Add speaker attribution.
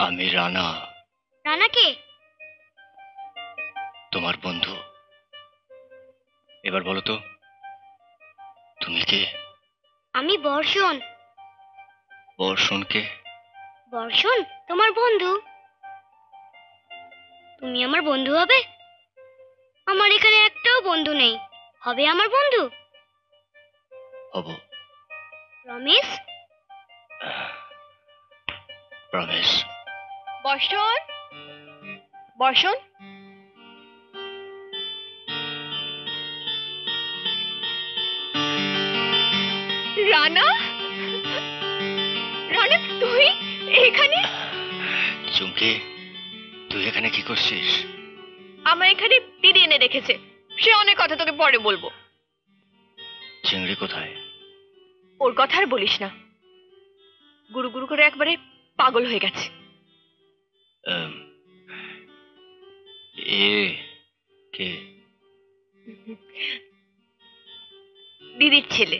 Speaker 1: আমি রানা।
Speaker 2: রানা কে?
Speaker 1: তোমার বন্ধু। এবার বলো তো, তুমি কে?
Speaker 2: আমি বর্ষণ।
Speaker 1: বর্ষণ কে?
Speaker 2: বর্ষণ তোমার বন্ধু। তুমি আমার বন্ধু হবে? আমার এখানে একটাও বন্ধু নেই, হবে আমার বন্ধু?
Speaker 1: হব।
Speaker 2: রমেশ।
Speaker 1: রমেশ।
Speaker 3: বর্ষণ, বর্ষণ, রানা, রানা তুই এখানে?
Speaker 1: চুমকি, তুই এখানে কি করছিস?
Speaker 3: আমার এখানে দিদি এনে রেখেছে, সে অনেক কথা তোকে পরে বলবো।
Speaker 1: চিংড়ি কোথায়?
Speaker 3: ওর কথা আর বলিস না, গুরু গুরু করে একবারে পাগল হয়ে গেছে।
Speaker 1: আম, এ কে?
Speaker 3: দিদির ছেলে।